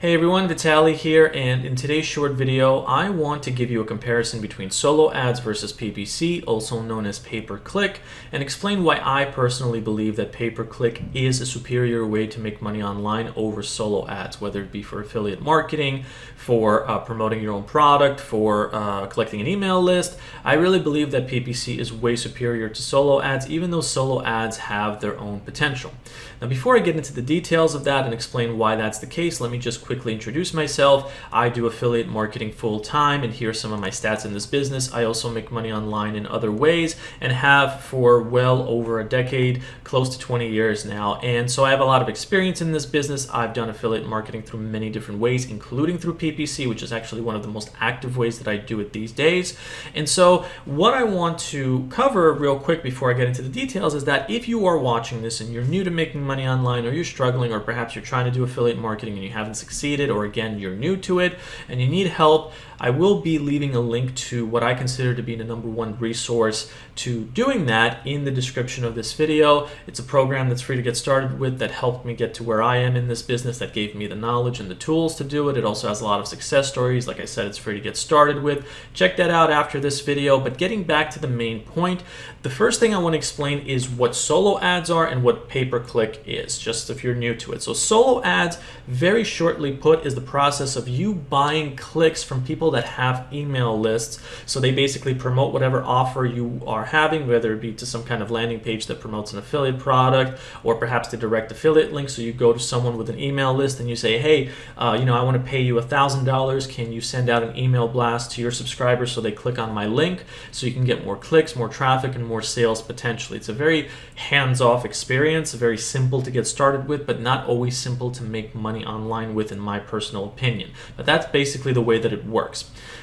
Hey everyone, Vitaly here, and in today's short video, I want to give you a comparison between solo ads versus PPC, also known as pay-per-click, and explain why I personally believe that pay-per-click is a superior way to make money online over solo ads, whether it be for affiliate marketing, for promoting your own product, for collecting an email list. I really believe that PPC is way superior to solo ads, even though solo ads have their own potential. Now, before I get into the details of that and explain why that's the case, let me just quickly introduce myself. I do affiliate marketing full time, and here are some of my stats in this business. I also make money online in other ways and have for well over a decade, close to 20 years now. And so I have a lot of experience in this business. I've done affiliate marketing through many different ways, including through PPC, which is actually one of the most active ways that I do it these days. And so what I want to cover real quick before I get into the details is that if you are watching this and you're new to making money online, or you're struggling, or perhaps you're trying to do affiliate marketing and you haven't succeeded, or again, you're new to it and you need help, I will be leaving a link to what I consider to be the #1 resource to doing that in the description of this video. It's a program that's free to get started with that helped me get to where I am in this business, that gave me the knowledge and the tools to do it. It also has a lot of success stories. Like I said, it's free to get started with. Check that out after this video. But getting back to the main point, the first thing I want to explain is what solo ads are and what pay-per-click is, just if you're new to it. So solo ads, very shortly put, is the process of you buying clicks from people that have email lists. So they basically promote whatever offer you are having, whether it be to some kind of landing page that promotes an affiliate product, or perhaps the direct affiliate link. So you go to someone with an email list and you say, hey, I want to pay you $1,000. Can you send out an email blast to your subscribers so they click on my link so you can get more clicks, more traffic, and more sales potentially? It's a very hands-off experience, very simple to get started with, but not always simple to make money online with, in my personal opinion. But that's basically the way that it works.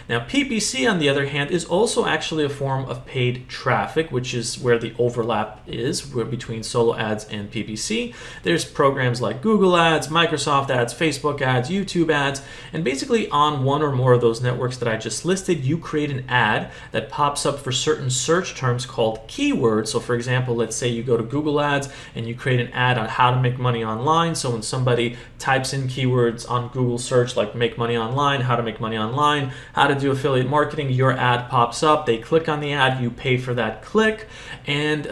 Now, PPC, on the other hand, is also actually a form of paid traffic, which is where the overlap is between solo ads and PPC. There's programs like Google Ads, Microsoft Ads, Facebook Ads, YouTube Ads, and basically on one or more of those networks that I just listed, you create an ad that pops up for certain search terms called keywords. So for example, let's say you go to Google Ads and you create an ad on how to make money online. So when somebody types in keywords on Google search like make money online, how to make money online, how to do affiliate marketing, your ad pops up, they click on the ad, you pay for that click, and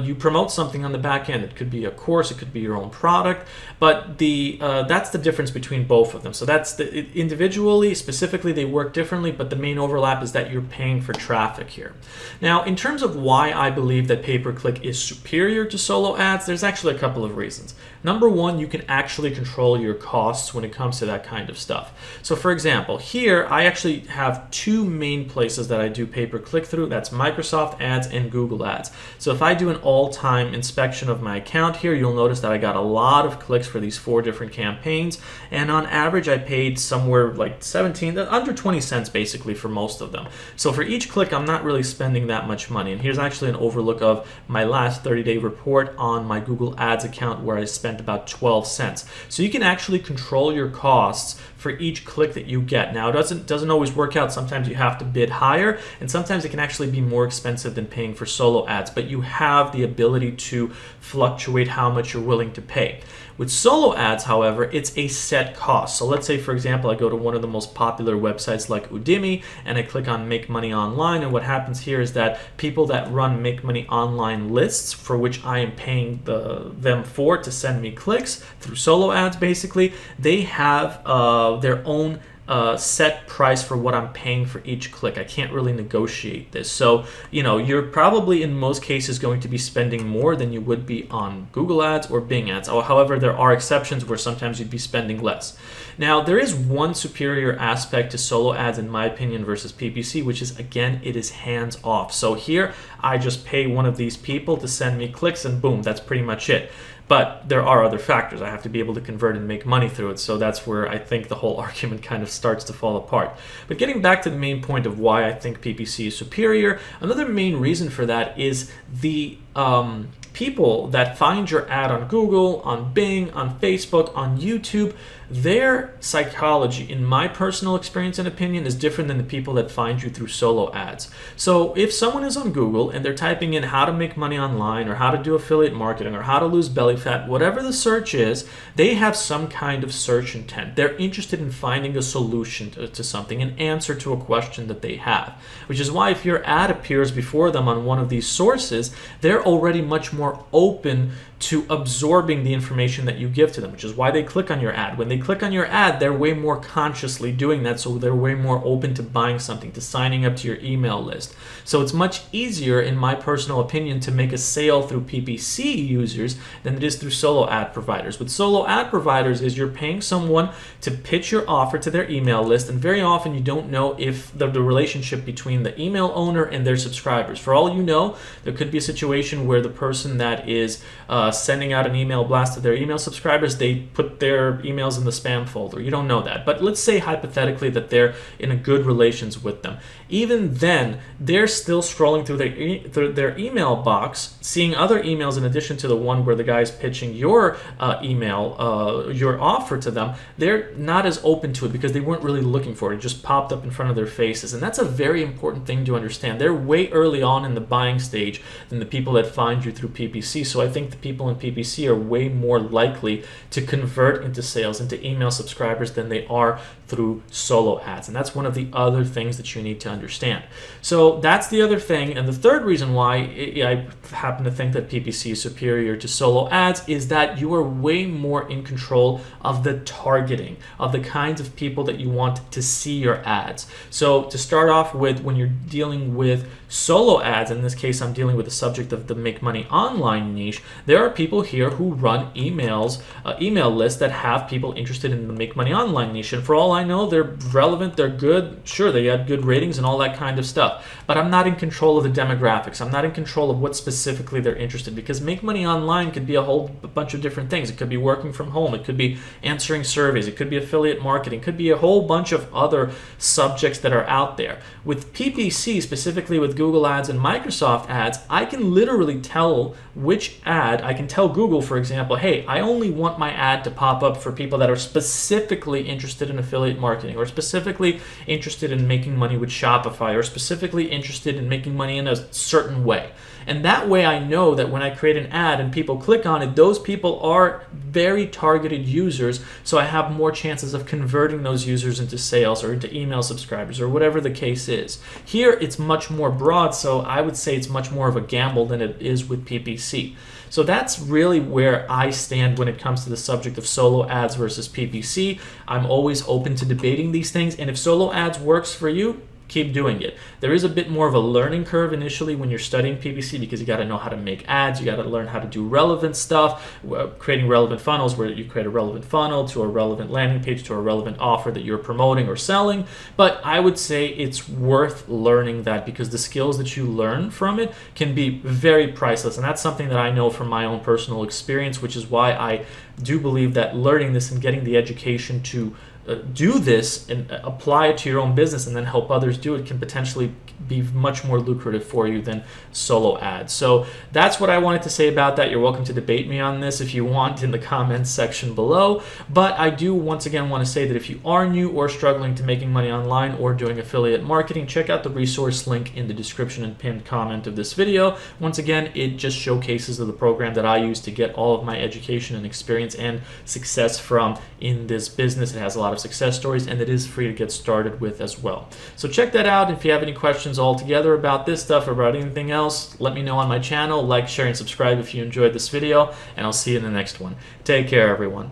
you promote something on the back end. It could be a course, it could be your own product, but that's the difference between both of them. So that's individually, specifically, they work differently, but the main overlap is that you're paying for traffic here. Now, in terms of why I believe that pay-per-click is superior to solo ads, there's actually a couple of reasons. #1, you can actually control your costs when it comes to that kind of stuff. So for example, here I actually have two main places that I do pay-per-click through. That's Microsoft Ads and Google Ads. So if I do an all-time inspection of my account here, you'll notice that I got a lot of clicks for these 4 different campaigns, and on average I paid somewhere like 17, under 20 cents basically for most of them. So for each click, I'm not really spending that much money. And here's actually an overlook of my last 30-day report on my Google Ads account, where I spent about 12 cents. So you can actually control your costs for each click that you get. Now, it doesn't always work out. Sometimes you have to bid higher, and sometimes it can actually be more expensive than paying for solo ads, but you have the ability to fluctuate how much you're willing to pay. With solo ads, however, it's a set cost. So let's say, for example, I go to one of the most popular websites like Udemy, and I click on Make Money Online, and what happens here is that people that run Make Money Online lists, for which I am paying them for to send me clicks through solo ads, basically, they have their own set price for what I'm paying for each click. I can't really negotiate this. So, you're probably in most cases going to be spending more than you would be on Google Ads or Bing Ads. However, there are exceptions where sometimes you'd be spending less. Now, there is one superior aspect to solo ads, in my opinion, versus PPC, which is, again, it is hands off. So here, I just pay one of these people to send me clicks, and boom, that's pretty much it. But there are other factors. I have to be able to convert and make money through it. So that's where I think the whole argument kind of starts to fall apart. But getting back to the main point of why I think PPC is superior, another main reason for that is the people that find your ad on Google, on Bing, on Facebook, on YouTube, their psychology, in my personal experience and opinion, is different than the people that find you through solo ads. So if someone is on Google and they're typing in how to make money online, or how to do affiliate marketing, or how to lose belly fat, whatever the search is, they have some kind of search intent. They're interested in finding a solution to something, an answer to a question that they have, which is why if your ad appears before them on one of these sources, they're already much more open to absorbing the information that you give to them, which is why they click on your ad. When they click on your ad, they're way more consciously doing that, so they're way more open to buying something, to signing up to your email list. So it's much easier, in my personal opinion, to make a sale through PPC users than it is through solo ad providers. With solo ad providers is you're paying someone to pitch your offer to their email list, and very often you don't know if the relationship between the email owner and their subscribers. For all you know, there could be a situation where the person that is sending out an email blast to their email subscribers, they put their emails in the spam folder. You don't know that. But let's say hypothetically that they're in a good relations with them. Even then, they're still scrolling through their email box, seeing other emails in addition to the one where the guy's pitching your your offer to them. They're not as open to it because they weren't really looking for it. It just popped up in front of their faces. And that's a very important thing to understand. They're way early on in the buying stage than the people that find you through PPC. So I think the people in PPC are way more likely to convert into sales, into email subscribers, than they are through solo ads. And that's one of the other things that you need to understand. So that's the other thing. And the third reason why I happen to think that PPC is superior to solo ads is that you are way more in control of the targeting, of the kinds of people that you want to see your ads. So to start off with, when you're dealing with solo ads, in this case I'm dealing with the subject of the make money online niche, there are people here who run email lists that have people interested in the make money online niche, and for all I know, they're relevant, they're good, sure, they had good ratings and all that kind of stuff, but I'm not in control of the demographics. I'm not in control of what specifically they're interested in, because make money online could be a whole bunch of different things. It could be working from home, it could be answering surveys, it could be affiliate marketing, it could be a whole bunch of other subjects that are out there. With PPC, specifically with Google Ads and Microsoft Ads, I can literally tell which ad, I can tell Google, for example, hey, I only want my ad to pop up for people that are specifically interested in affiliate marketing, or specifically interested in making money with Shopify, or specifically interested in making money in a certain way. And that way I know that when I create an ad and people click on it, those people are very targeted users, so I have more chances of converting those users into sales or into email subscribers or whatever the case is. Here it's much more broad, so I would say it's much more of a gamble than it is with PPC. So that's really where I stand when it comes to the subject of solo ads versus PPC. I'm always open to debating these things, and if solo ads works for you, keep doing it. There is a bit more of a learning curve initially when you're studying PPC, because you got to know how to make ads, you got to learn how to do relevant stuff, creating relevant funnels where you create a relevant funnel to a relevant landing page to a relevant offer that you're promoting or selling. But I would say it's worth learning that, because the skills that you learn from it can be very priceless. And that's something that I know from my own personal experience, which is why I do believe that learning this and getting the education to do this and apply it to your own business and then help others do it can potentially be much more lucrative for you than solo ads. So that's what I wanted to say about that. You're welcome to debate me on this if you want in the comments section below. But I do once again want to say that if you are new or struggling to making money online or doing affiliate marketing, check out the resource link in the description and pinned comment of this video. Once again, it just showcases the program that I use to get all of my education and experience and success from in this business. It has a lot of success stories, and it is free to get started with as well. So check that out. If you have any questions altogether about this stuff or about anything else, let me know on my channel. Like, share, and subscribe if you enjoyed this video, and I'll see you in the next one. Take care, everyone.